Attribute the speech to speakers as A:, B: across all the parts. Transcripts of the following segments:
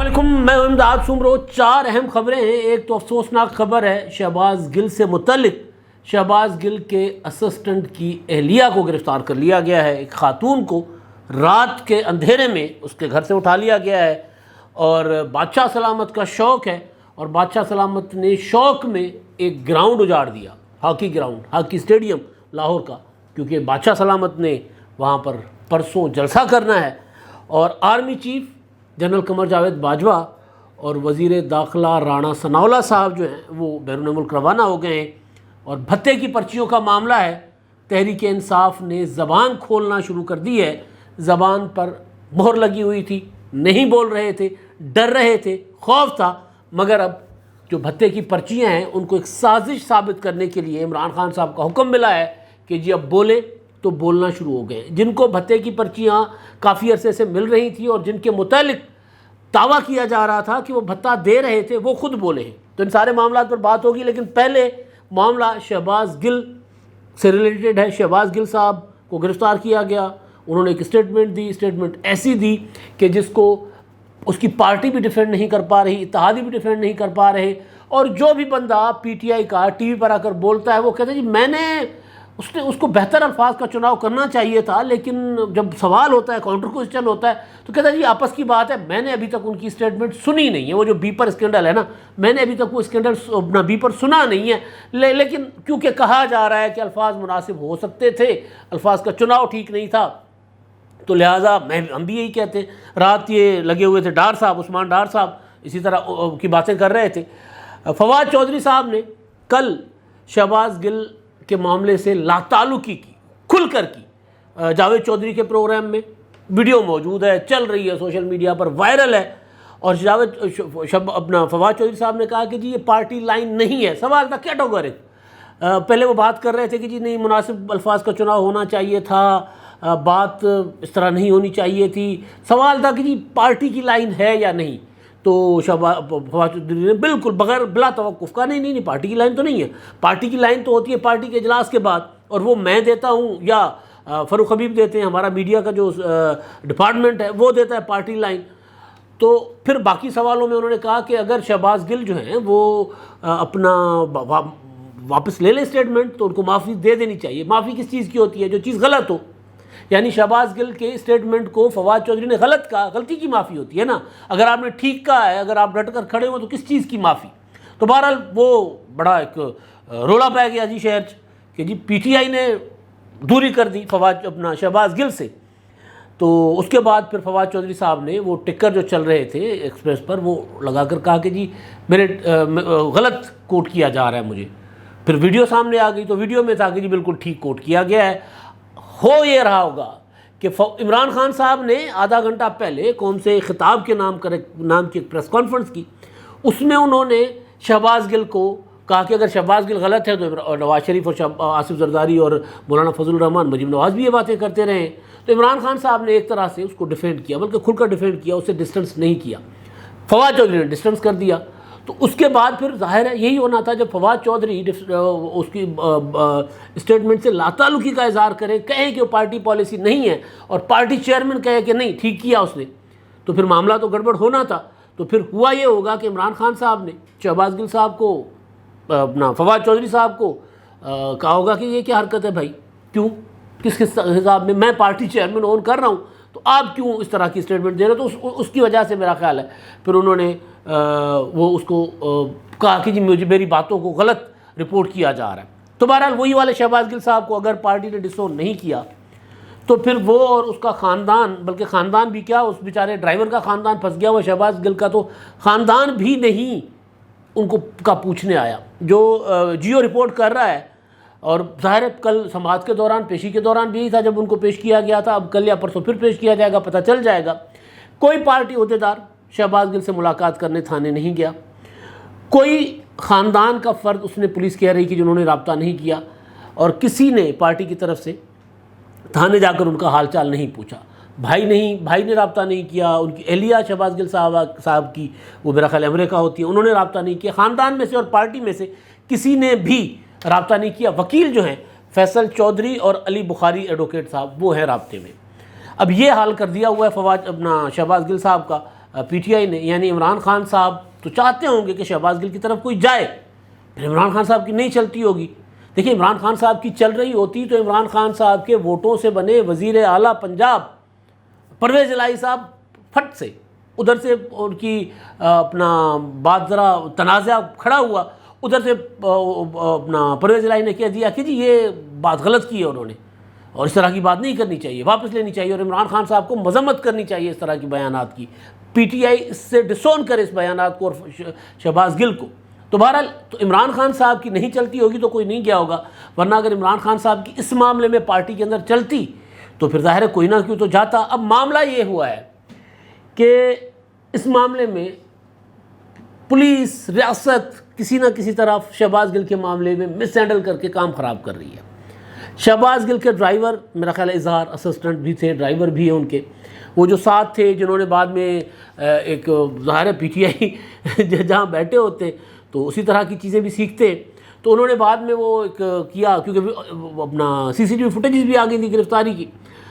A: علیکم، میں امداد سمرو۔ 4 اہم خبریں ہیں۔ ایک تو افسوسناک خبر ہے شہباز گل سے متعلق۔ شہباز گل کے اسسٹنٹ کی اہلیہ کو گرفتار کر لیا گیا ہے۔ ایک خاتون کو رات کے اندھیرے میں اس کے گھر سے اٹھا لیا گیا ہے، اور بادشاہ سلامت کا شوق ہے، اور بادشاہ سلامت نے شوق میں ایک گراؤنڈ اجاڑ دیا، hockey ground, hockey stadium Lahore کا، کیونکہ بادشاہ سلامت نے وہاں پر پرسوں جلسہ کرنا ہے۔ اور army chief general Qamar Javed Bajwa اور وزیر داخلہ رانا ثناءاللہ صاحب جو ہیں وہ بیرون ملک روانہ ہو گئے ہیں، اور بھتے کی پرچیوں کا معاملہ ہے۔ تحریک انصاف نے زبان کھولنا شروع کر دی ہے۔ زبان پر مہر لگی ہوئی تھی، نہیں بول رہے تھے، ڈر رہے تھے، خوف تھا، مگر اب جو بھتے کی پرچیاں ہیں ان کو ایک سازش ثابت کرنے کے لیے عمران خان صاحب کا حکم ملا ہے کہ جی اب بولے تو بولنا شروع ہو گئے۔ جن کو بھتے کی پرچیاں کافی عرصے سے مل رہی تھی اور جن کے متعلق دعویٰ کیا جا رہا تھا کہ وہ بھتہ دے رہے تھے، وہ خود بولے ہیں، تو ان سارے معاملات پر بات ہوگی۔ لیکن پہلے معاملہ شہباز گل سے ریلیٹڈ ہے۔ شہباز گل صاحب کو گرفتار کیا گیا، انہوں نے ایک اسٹیٹمنٹ دی، اسٹیٹمنٹ ایسی دی کہ جس کو اس کی پارٹی بھی ڈیفینڈ نہیں کر پا رہی، اتحادی بھی ڈیفینڈ نہیں کر پا رہے، اور جو بھی بندہ پی ٹی آئی کا ٹی وی پر آ کر بولتا ہے وہ کہتا ہے جی میں نے اس کو بہتر الفاظ کا چناؤ کرنا چاہیے تھا، لیکن جب سوال ہوتا ہے، کاؤنٹر کوسچن ہوتا ہے، تو کہتا ہے جی آپس کی بات ہے، میں نے ابھی تک ان کی اسٹیٹمنٹ سنی نہیں ہے۔ وہ جو بیپر اسکینڈل ہے نا، میں نے ابھی تک وہ اسکینڈل اپنا بیپر سنا نہیں ہے، لیکن کیونکہ کہا جا رہا ہے کہ الفاظ مناسب ہو سکتے تھے، الفاظ کا چناؤ ٹھیک نہیں تھا، تو لہٰذا ہم بھی یہی کہتے ہیں۔ رات یہ لگے ہوئے تھے ڈار صاحب، عثمان ڈار صاحب اسی طرح کی باتیں کر رہے تھے۔ فواد چودھری صاحب نے کل شہباز گل کے معاملے سے لاتعلقی کی، کھل کر کی، جاوید چودھری کے پروگرام میں ویڈیو موجود ہے، چل رہی ہے، سوشل میڈیا پر وائرل ہے، اور فواد چودھری صاحب نے کہا کہ جی یہ پارٹی لائن نہیں ہے۔ سوال تھا کیٹاگورک، پہلے وہ بات کر رہے تھے کہ جی نہیں مناسب الفاظ کا چناؤ ہونا چاہیے تھا، بات اس طرح نہیں ہونی چاہیے تھی، سوال تھا کہ جی پارٹی کی لائن ہے یا نہیں، تو فواد چودھری نے بالکل بغیر بلا توقف کہا نہیں پارٹی کی لائن تو نہیں ہے، پارٹی کی لائن تو ہوتی ہے پارٹی کے اجلاس کے بعد، اور وہ میں دیتا ہوں یا فاروق حبیب دیتے ہیں، ہمارا میڈیا کا جو ڈپارٹمنٹ ہے وہ دیتا ہے پارٹی لائن۔ تو پھر باقی سوالوں میں انہوں نے کہا کہ اگر شہباز گل جو ہیں وہ اپنا واپس لے لیں اسٹیٹمنٹ تو ان کو معافی دے دینی چاہیے۔ معافی کس چیز کی ہوتی ہے؟ جو چیز غلط ہو، یعنی شہباز گل کے اسٹیٹمنٹ کو فواد چودھری نے غلط کہا، غلطی کی معافی ہوتی ہے نا۔ اگر آپ نے ٹھیک کہا ہے، اگر آپ ڈٹ کر کھڑے ہو تو کس چیز کی معافی؟ تو بہرحال وہ بڑا ایک رولا پہ گیا جی شہر کہ جی پی ٹی آئی نے دوری کر دی شہباز گل سے۔ تو اس کے بعد پھر فواد چودھری صاحب نے وہ ٹکر جو چل رہے تھے ایکسپریس پر وہ لگا کر کہا کہ جی میرے غلط کوٹ کیا جا رہا ہے مجھے۔ پھر ویڈیو سامنے آ گئی تو ویڈیو میں تھا کہ جی بالکل ٹھیک کوٹ کیا گیا ہے۔ ہو یہ رہا ہوگا کہ عمران خان صاحب نے آدھا گھنٹہ پہلے قوم سے خطاب کے نام کی ایک پریس کانفرنس کی، اس میں انہوں نے شہباز گل کو کہا کہ اگر شہباز گل غلط ہے تو نواز شریف اور آصف زرداری اور مولانا فضل الرحمان مریم نواز بھی یہ باتیں کرتے رہے ہیں۔ تو عمران خان صاحب نے ایک طرح سے اس کو ڈیفینڈ کیا، بلکہ کھل کر ڈیفینڈ کیا، اسے ڈسٹنس نہیں کیا۔ فواد چودھری نے ڈسٹنس کر دیا، تو اس کے بعد پھر ظاہر ہے یہی ہونا تھا جب فواد چودھری اس کی اسٹیٹمنٹ سے لاتعلقی کا اظہار کرے، کہیں کہ وہ پارٹی پالیسی نہیں ہے، اور پارٹی چیئرمین کہے کہ نہیں ٹھیک کیا اس نے، تو پھر معاملہ تو گڑبڑ ہونا تھا۔ تو پھر ہوا یہ ہوگا کہ عمران خان صاحب نے شہباز گل صاحب کو فواد چودھری صاحب کو کہا ہوگا کہ یہ کیا حرکت ہے بھائی، کیوں کس حساب میں پارٹی چیئرمین اون کر رہا ہوں تو آپ کیوں اس طرح کی اسٹیٹمنٹ دے رہے ہو؟ تو اس کی وجہ سے میرا خیال ہے پھر انہوں نے وہ اس کو کہا کہ جی میری باتوں کو غلط رپورٹ کیا جا رہا ہے۔ تو بہرحال وہی والے شہباز گل صاحب کو اگر پارٹی نے ڈسون نہیں کیا تو پھر وہ اور اس کا خاندان، بلکہ خاندان بھی کیا، اس بیچارے ڈرائیور کا خاندان پھنس گیا ہوا، شہباز گل کا تو خاندان بھی نہیں ان کو کا پوچھنے آیا، جو جیو رپورٹ کر رہا ہے۔ اور ظاہر ہے کل سماعت کے دوران، پیشی کے دوران بھی یہی تھا جب ان کو پیش کیا گیا تھا، اب کل یا پرسوں پھر پیش کیا جائے گا، پتہ چل جائے گا۔ کوئی پارٹی عہدیدار شہباز گل سے ملاقات کرنے تھانے نہیں گیا، کوئی خاندان کا فرد، اس نے پولیس کہہ رہی کہ جنہوں نے رابطہ نہیں کیا، اور کسی نے پارٹی کی طرف سے تھانے جا کر ان کا حال چال نہیں پوچھا۔ بھائی نے رابطہ نہیں کیا، ان کی اہلیہ شہباز گل صاحب کی وہ میرا خیال امریکہ ہوتی ہے، انہوں نے رابطہ نہیں کیا، خاندان میں سے اور پارٹی میں سے کسی نے بھی رابطہ نہیں کیا۔ وکیل جو ہیں فیصل چودھری اور علی بخاری ایڈوکیٹ صاحب وہ ہیں رابطے میں۔ اب یہ حال کر دیا ہوا ہے شہباز گل صاحب کا پی ٹی آئی نے یعنی عمران خان صاحب تو چاہتے ہوں گے کہ شہباز گل کی طرف کوئی جائے، پھر عمران خان صاحب کی نہیں چلتی ہوگی۔ دیکھیں عمران خان صاحب کی چل رہی ہوتی تو عمران خان صاحب کے ووٹوں سے بنے وزیر اعلیٰ پنجاب پرویز الہی صاحب پھٹ سے ادھر سے ان کی اپنا بات ذرا تنازع کھڑا ہوا، ادھر سے اپنا پرویز الہی نے کہہ دیا کہ جی یہ بات غلط کی ہے انہوں نے اور اس طرح کی بات نہیں کرنی چاہیے، واپس لینی چاہیے، اور عمران خان صاحب کو مذمت کرنی چاہیے اس طرح کی بیانات کی، پی ٹی آئی اس سے ڈسون کرے اس بیانات کو اور شہباز گل کو۔ تو بہرحال تو عمران خان صاحب کی نہیں چلتی ہوگی تو کوئی نہیں گیا ہوگا، ورنہ اگر عمران خان صاحب کی اس معاملے میں پارٹی کے اندر چلتی تو پھر ظاہر ہے کوئی نہ کوئی تو جاتا۔ اب معاملہ یہ ہوا ہے کہ اس معاملے میں پولیس ریاست کسی نہ کسی طرف شہباز گل کے معاملے میں مس ہینڈل کر کے کام خراب کر رہی ہے۔ شہباز گل کے ڈرائیور میرا خیال ہے اظہار اسسٹنٹ بھی تھے، ڈرائیور بھی ہیں ان کے، وہ جو ساتھ تھے جنہوں نے بعد میں ایک ظاہر ہے پی ٹی آئی جہاں بیٹھے ہوتے تو اسی طرح کی چیزیں بھی سیکھتے، تو انہوں نے بعد میں وہ ایک کیا، کیونکہ اپنا سی سی ٹی وی فوٹیجز بھی آ گئی تھی گرفتاری کی،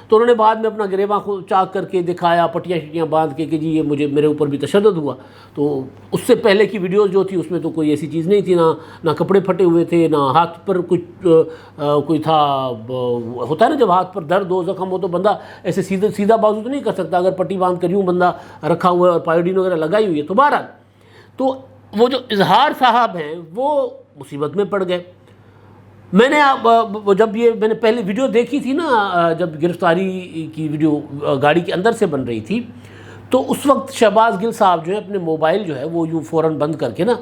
A: تو انہوں نے بعد میں اپنا گریباں چاک کر کے دکھایا، پٹیاں شٹیاں باندھ کے کہ جی یہ میرے اوپر بھی تشدد ہوا۔ تو اس سے پہلے کی ویڈیوز جو تھی اس میں تو کوئی ایسی چیز نہیں تھی، نہ کپڑے پھٹے ہوئے تھے، نہ ہاتھ پر کچھ کوئی تھا، ہوتا ہے نا جب ہاتھ پر درد ہو زخم ہو تو بندہ ایسے سیدھا بازو تو نہیں کر سکتا، اگر پٹی باندھ کر یوں بندہ رکھا ہوا ہے اور پائیڈین وغیرہ لگائی ہوئی ہے۔ تو بہرحال تو وہ جو اظہار صاحب ہیں وہ مصیبت میں پڑ گئے۔ میں نے جب میں نے پہلی ویڈیو دیکھی تھی نا، جب گرفتاری کی ویڈیو گاڑی کے اندر سے بن رہی تھی، تو اس وقت شہباز گل صاحب جو ہے اپنے موبائل جو ہے وہ یوں فوراً بند کر کے نا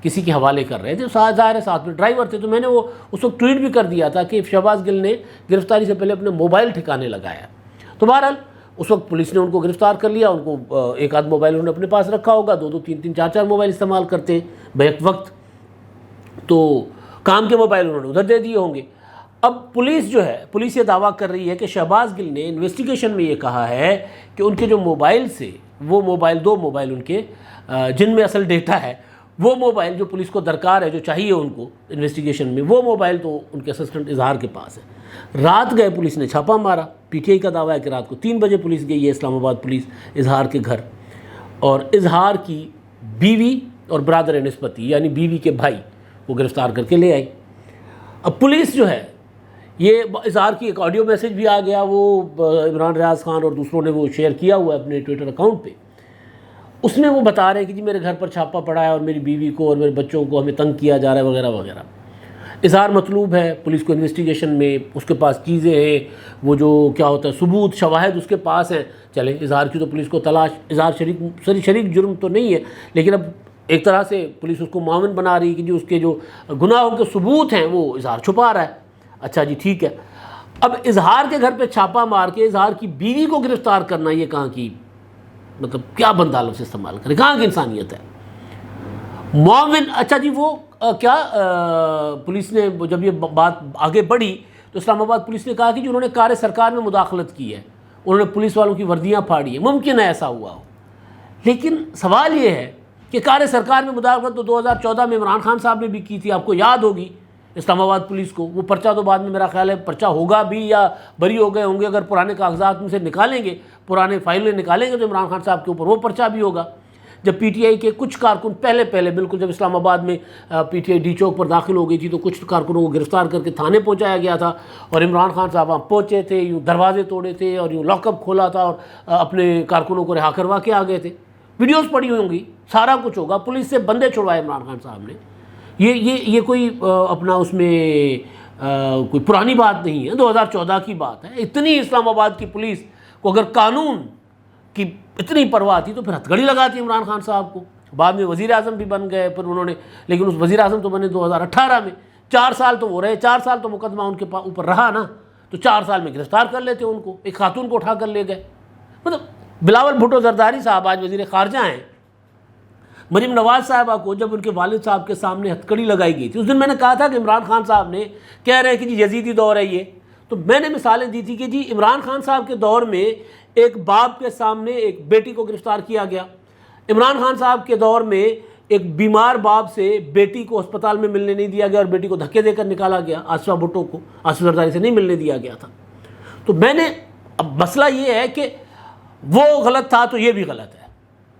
A: کسی کے حوالے کر رہے تھے، ظاہر ہے ساتھ میں ڈرائیور تھے، تو میں نے وہ اس وقت ٹویٹ بھی کر دیا تھا کہ شہباز گل نے گرفتاری سے پہلے اپنے موبائل ٹھکانے لگایا۔ تو بہرحال اس وقت پولیس نے ان کو گرفتار کر لیا، ان کو ایک آدھ موبائل انہوں نے اپنے پاس رکھا ہوگا، دو تین چار موبائل استعمال کرتے بیک وقت، تو کام کے موبائل انہوں نے ادھر دے دیے ہوں گے۔ اب پولیس جو ہے، پولیس یہ دعویٰ کر رہی ہے کہ شہباز گل نے انویسٹیگیشن میں یہ کہا ہے کہ ان کے جو موبائل سے وہ دو موبائل ان کے جن میں اصل ڈیٹا ہے، وہ موبائل جو پولیس کو درکار ہے، جو چاہیے ان کو انویسٹیگیشن میں، وہ موبائل تو ان کے اسسٹنٹ اظہار کے پاس ہے۔ رات گئے پولیس نے چھاپا مارا، پی ٹی آئی کا دعویٰ ہے کہ رات کو 3 بجے پولیس گئی ہے اسلام آباد پولیس اظہار کے گھر، اور اظہار کی بیوی اور برادر نسبتی یعنی بیوی کے بھائی وہ گرفتار کر کے لے آئی۔ اب پولیس جو ہے، یہ اظہار کی ایک آڈیو میسج بھی آ گیا، وہ عمران ریاض خان اور دوسروں نے وہ شیئر کیا ہوا ہے اپنے ٹویٹر اکاؤنٹ پہ، اس میں وہ بتا رہے ہیں کہ جی میرے گھر پر چھاپا پڑا ہے اور میری بیوی کو اور میرے بچوں کو ہمیں تنگ کیا جا رہا ہے وغیرہ وغیرہ۔ اظہار مطلوب ہے، پولیس کو انویسٹیگیشن میں اس کے پاس چیزیں ہیں، وہ جو کیا ہوتا ہے ثبوت شواہد اس کے پاس ہیں، چلیں اظہار کی تو پولیس کو تلاش، اظہار شریک جرم تو نہیں ہے، لیکن اب ایک طرح سے پولیس اس کو معاون بنا رہی ہے کہ جی اس کے جو گناہوں کے ثبوت ہیں وہ اظہار چھپا رہا ہے۔ اچھا جی ٹھیک ہے، اب اظہار کے گھر پہ چھاپا مار کے اظہار کی بیوی کو گرفتار کرنا، یہ کہاں کی مطلب کیا بندہ لفظ استعمال کرے، کہاں کی انسانیت ہے؟ معاون، اچھا جی وہ کیا پولیس نے جب یہ بات آگے بڑھی تو اسلام آباد پولیس نے کہا کہ جی انہوں نے کار سرکار میں مداخلت کی ہے، انہوں نے پولیس والوں کی وردیاں پھاڑی ہیں، ممکن ہے ایسا ہوا ہو، لیکن سوال یہ ہے کہ کار سرکار میں مداخلت تو 2014 میں عمران خان صاحب نے بھی کی تھی، آپ کو یاد ہوگی اسلام آباد پولیس کو، وہ پرچہ تو بعد میں میرا خیال ہے پرچہ ہوگا بھی یا بری ہو گئے ہوں گے، اگر پرانے کاغذات میں سے نکالیں گے، پرانے فائلیں نکالیں گے تو عمران خان صاحب کے اوپر وہ پرچہ بھی ہوگا۔ جب پی ٹی آئی کے کچھ کارکن پہلے بالکل جب اسلام آباد میں پی ٹی آئی ڈی چوک پر داخل ہو گئی تھی تو کچھ کارکنوں کو گرفتار کر کے تھانے پہنچایا گیا تھا، اور عمران خان صاحب وہاں پہنچے تھے، یوں دروازے توڑے تھے اور یوں لاک اپ کھولا تھا اور اپنے کارکنوں کو رہا کروا کے آ گئے تھے، ویڈیوز پڑی ہوں گی، سارا کچھ ہوگا، پولیس سے بندے چھڑوائے عمران خان صاحب نے۔ یہ کوئی اپنا اس میں کوئی پرانی بات نہیں ہے، 2014 کی بات ہے۔ اتنی اسلام آباد کی پولیس کو اگر قانون کی اتنی پرواہ تھی تو پھر ہتھ کڑی لگاتی عمران خان صاحب کو، بعد میں وزیر اعظم بھی بن گئے پھر انہوں نے، لیکن اس وزیر اعظم تو بنے 2018 میں، 4 سال تو وہ رہے، 4 سال تو مقدمہ ان کے اوپر رہا نا، تو 4 سال میں گرفتار کر لیتے ان کو، ایک خاتون کو اٹھا کر لے گئے۔ مطلب بلاول بھٹو زرداری صاحب آج وزیر خارجہ ہیں، مریم نواز صاحبہ کو جب ان کے والد صاحب کے سامنے ہتھ کڑی لگائی گئی تھی، اس دن میں نے کہا تھا کہ عمران خان صاحب نے کہہ رہے ہیں کہ جی یزیدی دور ہے یہ، تو میں نے مثالیں دی تھی کہ جی عمران خان صاحب کے دور میں ایک باپ کے سامنے ایک بیٹی کو گرفتار کیا گیا، عمران خان صاحب کے دور میں ایک بیمار باپ سے بیٹی کو اسپتال میں ملنے نہیں دیا گیا اور بیٹی کو دھکے دے کر نکالا گیا، آصفہ بھٹو کو آصف زرداری سے نہیں ملنے دیا گیا تھا۔ تو میں نے، اب مسئلہ یہ ہے کہ وہ غلط تھا تو یہ بھی غلط ہے،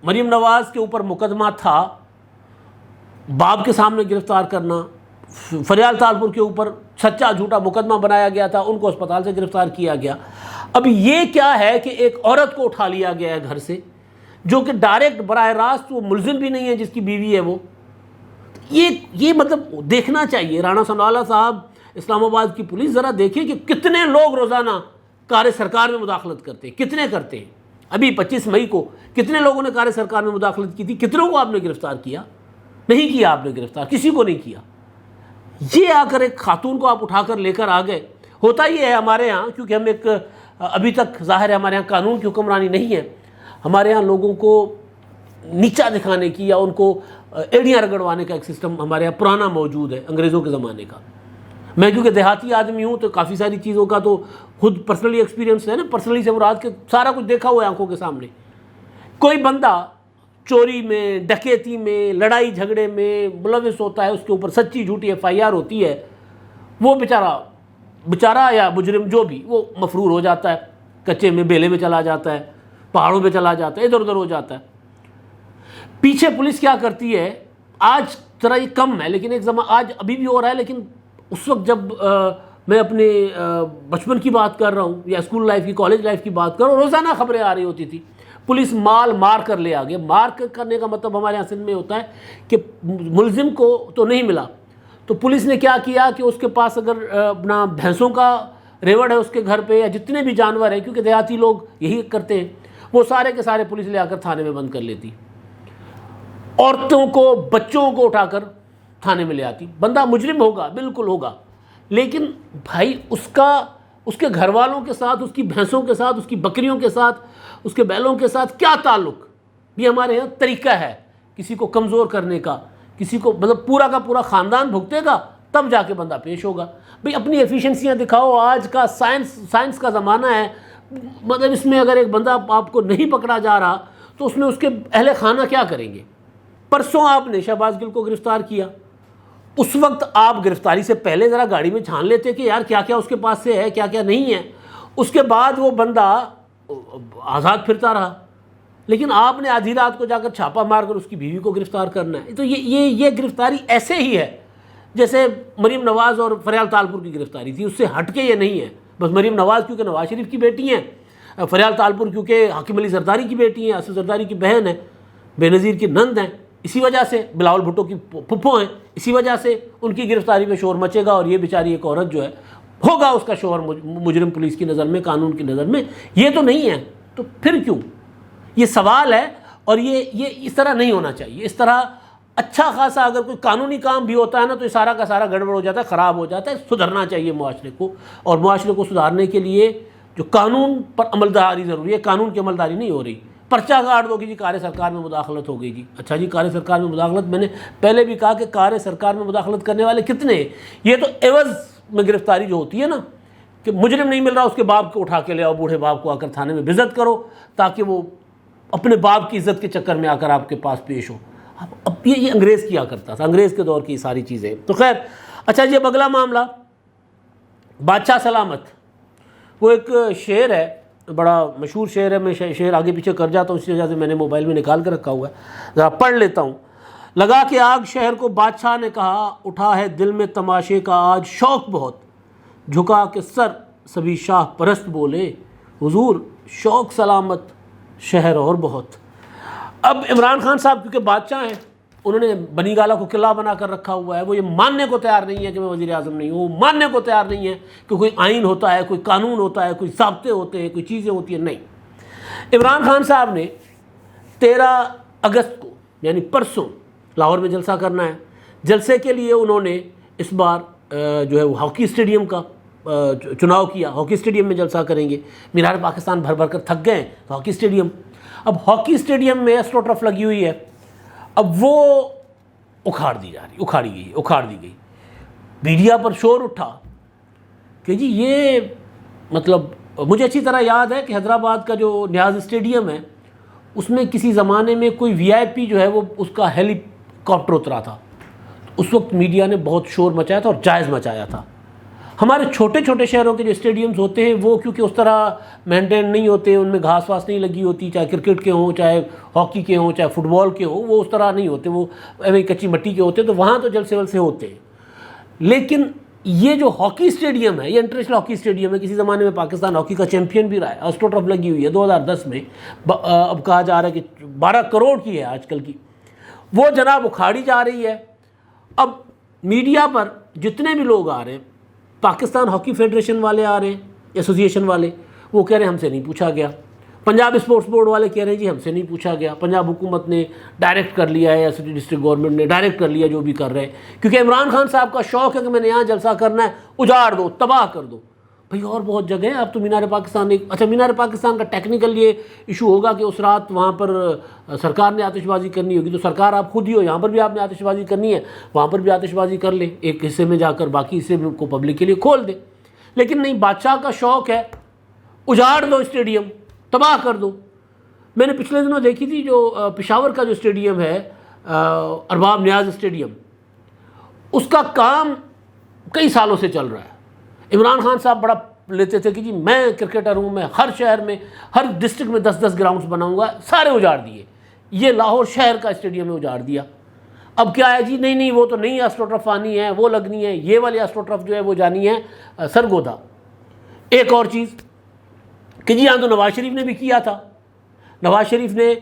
A: مریم نواز کے اوپر مقدمہ تھا باپ کے سامنے گرفتار کرنا، فریال تالپور کے اوپر سچا جھوٹا مقدمہ بنایا گیا تھا، ان کو اسپتال سے گرفتار کیا گیا۔ اب یہ کیا ہے کہ ایک عورت کو اٹھا لیا گیا ہے گھر سے، جو کہ ڈائریکٹ براہ راست وہ ملزم بھی نہیں ہے جس کی بیوی ہے وہ۔ یہ مطلب دیکھنا چاہیے رانا ثناءاللہ صاحب، اسلام آباد کی پولیس ذرا دیکھیں کہ کتنے لوگ روزانہ کار سرکار میں مداخلت کرتے ہیں، کتنے کرتے ہیں۔ ابھی 25 مئی کو کتنے لوگوں نے کار سرکار میں مداخلت کی تھی، کتنوں کو آپ نے گرفتار کیا؟ نہیں کیا آپ نے گرفتار، کسی کو نہیں کیا۔ یہ آ کر ایک خاتون کو آپ اٹھا کر لے کر آ گئے۔ ہوتا یہ ہے ہمارے ہاں، کیونکہ ہم ایک ابھی تک ظاہر ہے ہمارے ہاں قانون کی حکمرانی نہیں ہے، ہمارے ہاں لوگوں کو نیچا دکھانے کی یا ان کو ایڑیاں رگڑوانے کا ایک سسٹم ہمارے ہاں پرانا موجود ہے انگریزوں کے زمانے کا۔ میں کیونکہ دیہاتی آدمی ہوں تو کافی ساری چیزوں کا تو خود پرسنلی ایکسپیرینس ہے نا، پرسنلی سے مراد کے سارا کچھ دیکھا ہوا ہے آنکھوں کے سامنے۔ کوئی بندہ چوری میں، ڈکیتی میں، لڑائی جھگڑے میں ملوث ہوتا ہے، اس کے اوپر سچی جھوٹی FIR ہوتی ہے، وہ بیچارہ یا مجرم جو بھی، وہ مفرور ہو جاتا ہے، کچے میں بیلے میں چلا جاتا ہے، پہاڑوں میں چلا جاتا ہے، ادھر ادھر ہو جاتا ہے۔ پیچھے پولیس کیا کرتی ہے، آج ذرا یہ کم ہے لیکن ایک زمان آج ابھی بھی ہو رہا ہے، لیکن اس وقت جب میں اپنے بچپن کی بات کر رہا ہوں یا اسکول لائف کی، کالج لائف کی بات کر رہا ہوں، روزانہ خبریں آ رہی ہوتی تھی پولیس مار کر لے آگے۔ مار کرنے کا مطلب ہمارے یہاں سندھ میں ہوتا ہے کہ ملزم کو تو نہیں ملا تو پولیس نے کیا کیا کہ اس کے پاس اگر اپنا بھینسوں کا ریوڑ ہے اس کے گھر پہ یا جتنے بھی جانور ہیں، کیونکہ دیہاتی لوگ یہی کرتے ہیں، وہ سارے کے سارے پولیس لے آ کر تھانے میں بند کر لیتی، عورتوں کو بچوں کو اٹھا کر تھانے میں لے آتی۔ بندہ مجرم ہوگا، بالکل ہوگا، لیکن بھائی اس کے گھر والوں کے ساتھ، اس کی بھینسوں کے ساتھ، اس کی بکریوں کے ساتھ، اس کے بیلوں کے ساتھ کیا تعلق؟ یہ ہمارے یہاں طریقہ ہے کسی کو کمزور کرنے کا، کسی کو مطلب پورا کا پورا خاندان بھگتے گا تب جا کے بندہ پیش ہوگا۔ بھئی اپنی ایفیشنسیاں دکھاؤ، آج کا سائنس کا زمانہ ہے، مطلب اس میں اگر ایک بندہ آپ کو نہیں پکڑا جا رہا تو اس میں اس کے اہل خانہ کیا کریں گے؟ پرسوں آپ نے شہباز گل کو گرفتار کیا، اس وقت آپ گرفتاری سے پہلے ذرا گاڑی میں چھان لیتے کہ یار کیا کیا اس کے پاس سے ہے، کیا کیا نہیں ہے، اس کے بعد وہ بندہ آزاد پھرتا رہا، لیکن آپ نے آدھی رات کو جا کر چھاپا مار کر اس کی بیوی کو گرفتار کرنا ہے۔ تو یہ گرفتاری ایسے ہی ہے جیسے مریم نواز اور فریال تالپور کی گرفتاری تھی، اس سے ہٹ کے یہ نہیں ہے۔ بس مریم نواز کیونکہ نواز شریف کی بیٹی ہیں، فریال تالپور کیونکہ حاکم علی زرداری کی بیٹی ہیں، اسد زرداری کی بہن ہے، بے نظیر کی نند ہیں، اسی وجہ سے بلاول بھٹو کی پھپھو ہیں، اسی وجہ سے ان کی گرفتاری میں شور مچے گا، اور یہ بیچاری ایک عورت جو ہے ہوگا اس کا شوہر مجرم پولیس کی نظر میں، قانون کی نظر میں، یہ تو نہیں ہے۔ تو پھر کیوں؟ یہ سوال ہے، اور یہ اس طرح نہیں ہونا چاہیے۔ اس طرح اچھا خاصا اگر کوئی قانونی کام بھی ہوتا ہے نا تو یہ سارا کا سارا گڑبڑ ہو جاتا ہے، خراب ہو جاتا ہے۔ سدھرنا چاہیے معاشرے کو، اور معاشرے کو سدھارنے کے لیے جو قانون پر عملداری ضروری ہے، قانون کی عملداری نہیں ہو رہی۔ پرچہ کاٹ دو کہ جی کار سرکار میں مداخلت ہو گئی جی، اچھا جی کار سرکار میں مداخلت، میں نے پہلے بھی کہا کہ کار سرکار میں مداخلت کرنے والے کتنے ہیں؟ یہ تو عوض میں گرفتاری جو ہوتی ہے نا کہ مجرم نہیں مل رہا، اس کے باپ کو اٹھا کے لے آؤ، بوڑھے باپ کو آ کر تھانے میں بزت کرو تاکہ وہ اپنے باپ کی عزت کے چکر میں آ کر آپ کے پاس پیش ہو۔ اب یہ انگریز کیا کرتا تھا، انگریز کے دور کی ساری چیزیں۔ تو خیر اچھا جی، اب اگلا معاملہ بادشاہ سلامت، وہ ایک شعر ہے، بڑا مشہور شعر ہے، میں شعر آگے پیچھے کر جاتا ہوں، اسی وجہ سے میں نے موبائل میں نکال کر رکھا ہوا ہے، ذرا پڑھ لیتا ہوں۔ لگا کے آگ شہر کو بادشاہ نے کہا، اٹھا ہے دل میں تماشے کا آج شوق بہت، جھکا کے سر سبھی شاہ پرست بولے، حضور شوق سلامت شہر اور بہت۔ اب عمران خان صاحب کیونکہ بادشاہ ہیں، انہوں نے بنی گالہ کو قلعہ بنا کر رکھا ہوا ہے، وہ یہ ماننے کو تیار نہیں ہے کہ میں وزیر اعظم نہیں ہوں، وہ ماننے کو تیار نہیں ہے کہ کوئی آئین ہوتا ہے، کوئی قانون ہوتا ہے، کوئی ضابطے ہوتے ہیں، کوئی چیزیں ہوتی ہیں، نہیں۔ عمران خان صاحب نے 13 اگست کو یعنی پرسوں لاہور میں جلسہ کرنا ہے۔ جلسے کے لیے انہوں نے اس بار جو ہے وہ ہاکی اسٹیڈیم کا چناؤ کیا، ہاکی اسٹیڈیم میں جلسہ کریں گے۔ مینار پاکستان بھر بھر کر تھک گئے تو ہاکی اسٹیڈیم، اب ہاکی اسٹیڈیم میں ایسٹرو ٹرف لگی ہوئی ہے، اب وہ اکھاڑ دی گئی۔ میڈیا پر شور اٹھا کہ جی یہ مطلب، مجھے اچھی طرح یاد ہے کہ حیدرآباد کا جو نیاز اسٹیڈیم ہے اس میں کسی زمانے میں کوئی VIP جو ہے وہ اس کا ہیلی کاپٹر اترا تھا، اس وقت میڈیا نے بہت شور مچایا تھا اور جائز مچایا تھا۔ ہمارے چھوٹے چھوٹے شہروں کے جو اسٹیڈیمز ہوتے ہیں وہ کیونکہ اس طرح مینٹین نہیں ہوتے، ان میں گھاس واس نہیں لگی ہوتی، چاہے کرکٹ کے ہوں، چاہے ہاکی کے ہوں، چاہے فٹ بال کے ہوں، وہ اس طرح نہیں ہوتے، وہ کچی مٹی کے ہوتے، تو وہاں تو جلسے ولسے ہوتے ہیں۔ لیکن یہ جو ہاکی اسٹیڈیم ہے، یہ انٹرنیشنل ہاکی اسٹیڈیم ہے، کسی زمانے میں پاکستان ہاکی کا چیمپئن بھی رہا ہے، اسٹرو ٹرف لگی ہوئی ہے 2010 میں، اب کہا جا رہا ہے کہ 12 کروڑ کی ہے آج کل کی، وہ جناب اکھاڑی جا رہی ہے۔ اب میڈیا پر جتنے بھی لوگ آ رہے ہیں، پاکستان ہاکی فیڈریشن والے آ رہے ہیں، ایسوسیشن والے، وہ کہہ رہے ہیں ہم سے نہیں پوچھا گیا، پنجاب اسپورٹس بورڈ والے کہہ رہے ہیں جی ہم سے نہیں پوچھا گیا، پنجاب حکومت نے ڈائریکٹ کر لیا ہے، یا ڈسٹرکٹ گورنمنٹ نے ڈائریکٹ کر لیا جو بھی کر رہے ہیں، کیونکہ عمران خان صاحب کا شوق ہے کہ میں نے یہاں جلسہ کرنا ہے، اجاڑ دو، تباہ کر دو۔ بھئی اور بہت جگہ ہیں، اب تو مینار پاکستان اچھا مینار پاکستان کا ٹیکنیکل یہ ایشو ہوگا کہ اس رات وہاں پر سرکار نے آتش بازی کرنی ہوگی، تو سرکار آپ خود ہی ہو، یہاں پر بھی آپ نے آتش بازی کرنی ہے، وہاں پر بھی آتش بازی کر لیں ایک حصے میں جا کر، باقی حصے کو پبلک کے لیے کھول دیں۔ لیکن نہیں، بادشاہ کا شوق ہے اجاڑ دو اسٹیڈیم، تباہ کر دو۔ میں نے پچھلے دنوں دیکھی تھی جو پشاور کا جو اسٹیڈیم ہے ارباب نیاز اسٹیڈیم، اس کا کام کئی سالوں سے چل رہا ہے۔ عمران خان صاحب بڑا لیتے تھے کہ جی میں کرکٹر ہوں، میں ہر شہر میں ہر ڈسٹرکٹ میں 10 گراؤنڈز بناؤں گا، سارے اجاڑ دیے، یہ لاہور شہر کا اسٹیڈیم ہے اجاڑ دیا۔ اب کیا ہے جی نہیں وہ تو نہیں اسٹرو ٹرف آنی ہے، وہ لگنی ہے، یہ والی اسٹرو ٹرف جو ہے وہ جانی ہے سرگودا۔ ایک اور چیز کہ جی ہاں تو نواز شریف نے بھی کیا تھا، نواز شریف نے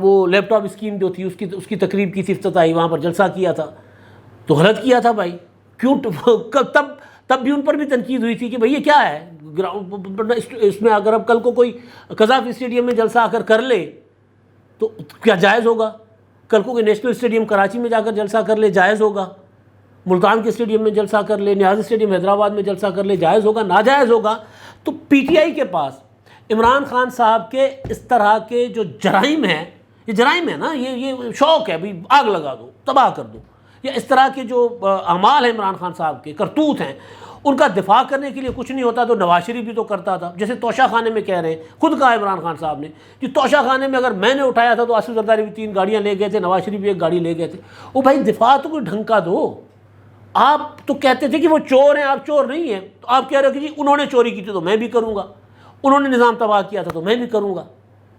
A: وہ لیپ ٹاپ اسکیم جو تھی اس کی تقریب کی تھی افتتاحی، وہاں پر جلسہ کیا تھا، تو غلط کیا تھا بھائی، کیوں؟ تب بھی ان پر بھی تنقید ہوئی تھی کہ بھئی یہ کیا ہے گراؤنڈ، اس میں اگر اب کل کو کوئی قذافی اسٹیڈیم میں جلسہ آ کر لے تو کیا جائز ہوگا؟ کل کو کوئی نیشنل اسٹیڈیم کراچی میں جا کر جلسہ کر لے، جائز ہوگا؟ ملتان کے اسٹیڈیم میں جلسہ کر لے، نیاز اسٹیڈیم حیدرآباد میں جلسہ کر لے، جائز ہوگا؟ ناجائز ہوگا۔ تو پی ٹی آئی کے پاس عمران خان صاحب کے اس طرح کے جو جرائم ہیں، یہ جرائم ہے نا، یہ شوق ہے، بھی آگ لگا دو، تباہ کر دو، یا اس طرح کے جو اعمال ہیں عمران خان صاحب کے، کرتوت ہیں، ان کا دفاع کرنے کے لیے کچھ نہیں ہوتا تو نواز شریف بھی تو کرتا تھا۔ جیسے توشہ خانے میں کہہ رہے ہیں، خود کہا عمران خان صاحب نے کہ توشہ خانے میں اگر میں نے اٹھایا تھا تو آصف زرداری بھی 3 گاڑیاں لے گئے تھے، نواز شریف بھی 1 گاڑی لے گئے تھے۔ وہ بھائی دفاع تو کوئی ڈھنگ کا دو۔ آپ تو کہتے تھے کہ وہ چور ہیں، آپ چور نہیں ہیں، تو آپ کہہ رہے ہو کہ جی انہوں نے چوری کی تھی تو میں بھی کروں گا، انہوں نے نظام تباہ کیا تھا تو میں بھی کروں گا۔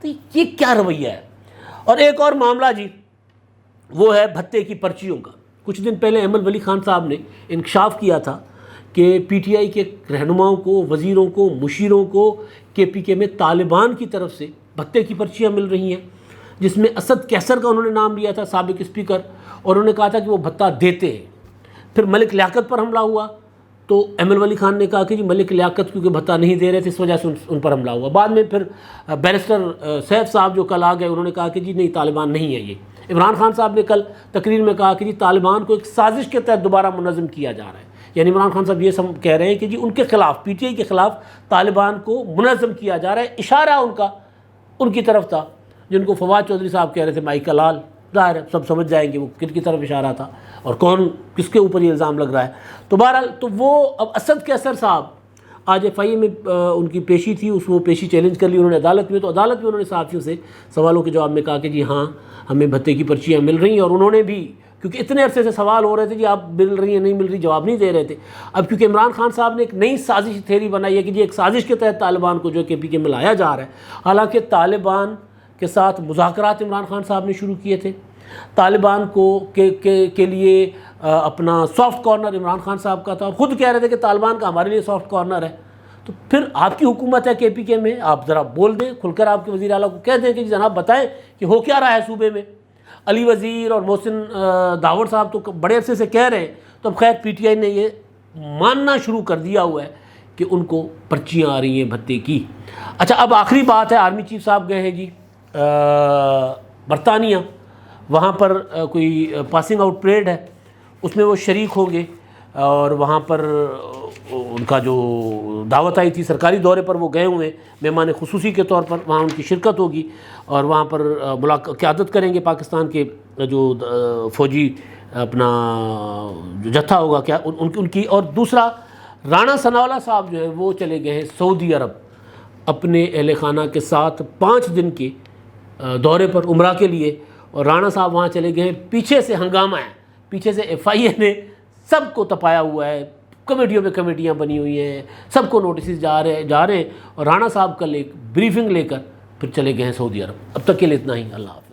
A: تو یہ کیا رویہ ہے؟ اور ایک اور معاملہ جی، وہ ہے بھتے کی پرچیوں کا۔ کچھ دن پہلے احمد ولی خان صاحب نے انکشاف کیا تھا کہ پی ٹی آئی کے رہنماؤں کو، وزیروں کو، مشیروں کو کے پی کے میں طالبان کی طرف سے بھتے کی پرچیاں مل رہی ہیں، جس میں اسد کیسر کا انہوں نے نام لیا تھا، سابق اسپیکر، اور انہوں نے کہا تھا کہ وہ بھتہ دیتے ہیں۔ پھر ملک لیاقت پر حملہ ہوا تو احمد ولی خان نے کہا کہ جی ملک لیاقت کیونکہ بھتہ نہیں دے رہے تھے اس وجہ سے ان پر حملہ ہوا۔ بعد میں پھر بیرسٹر سیف صاحب جو کل آ گئے، انہوں نے کہا کہ جی نہیں طالبان نہیں ہے یہ۔ عمران خان صاحب نے کل تقریر میں کہا کہ جی طالبان کو ایک سازش کے تحت دوبارہ منظم کیا جا رہا ہے، یعنی عمران خان صاحب یہ کہہ رہے ہیں کہ جی ان کے خلاف، پی ٹی آئی کے خلاف طالبان کو منظم کیا جا رہا ہے۔ اشارہ ان کی طرف تھا، جن کو فواد چودھری صاحب کہہ رہے تھے مائیکل لال، ظاہر ہے سب سمجھ جائیں گے وہ کن کی طرف اشارہ تھا اور کون کس کے اوپر یہ الزام لگ رہا ہے۔ تو بہرحال تو وہ اب اسد کیسر صاحب آج ایف آئی اے میں ان کی پیشی تھی، وہ پیشی چیلنج کر لی انہوں نے عدالت میں، تو عدالت میں انہوں نے صحافیوں سے سوالوں کے جواب میں کہا کہ جی ہاں ہمیں بھتے کی پرچیاں مل رہی ہیں، اور انہوں نے بھی کیونکہ اتنے عرصے سے سوال ہو رہے تھے جی آپ مل رہی ہیں نہیں مل رہی، جواب نہیں دے رہے تھے۔ اب کیونکہ عمران خان صاحب نے ایک نئی سازش تھیوری بنائی ہے کہ جی ایک سازش کے تحت طالبان کو جو کے پی کے میں لایا جا رہا ہے، حالانکہ طالبان کے ساتھ مذاکرات عمران خان صاحب نے شروع کیے تھے، طالبان کو کے لیے اپنا سافٹ کارنر عمران خان صاحب کا تھا، اور خود کہہ رہے تھے کہ طالبان کا ہمارے لیے سافٹ کارنر ہے۔ تو پھر آپ کی حکومت ہے کے پی کے میں، آپ ذرا بول دیں کھل کر، آپ کے وزیر اعلیٰ کو کہہ دیں کہ جی جناب بتائیں کہ ہو کیا رہا ہے صوبے میں۔ علی وزیر اور محسن داوڑ صاحب تو بڑے عرصے سے کہہ رہے ہیں، تو اب خیر پی ٹی آئی نے یہ ماننا شروع کر دیا ہوا ہے کہ ان کو پرچیاں آ رہی ہیں بھتے کی۔ اچھا اب آخری بات ہے، آرمی چیف صاحب گئے ہیں جی برطانیہ، وہاں پر کوئی پاسنگ آؤٹ پریڈ ہے، اس میں وہ شریک ہوں گے، اور وہاں پر ان کا جو دعوت آئی تھی سرکاری دورے پر وہ گئے ہوئے مہمان خصوصی کے طور پر، وہاں ان کی شرکت ہوگی اور وہاں پر قیادت کریں گے پاکستان کے جو فوجی اپنا جو جتھا ہوگا کیا ان کی۔ اور دوسرا رانا ثناءاللہ صاحب جو ہے وہ چلے گئے ہیں سعودی عرب اپنے اہل خانہ کے ساتھ 5 دن کے دورے پر عمرہ کے لیے، اور رانا صاحب وہاں چلے گئے ہیں۔ پیچھے سے ہنگامہ ہے، پیچھے سے ایف آئی اے نے سب کو تپایا ہوا ہے، کمیٹیوں پہ کمیٹیاں بنی ہوئی ہیں، سب کو نوٹسز جا رہے ہیں، اور رانا صاحب کل ایک بریفنگ لے کر پھر چلے گئے ہیں سعودی عرب۔ اب تک کے لیے اتنا ہی، اللہ حافظ۔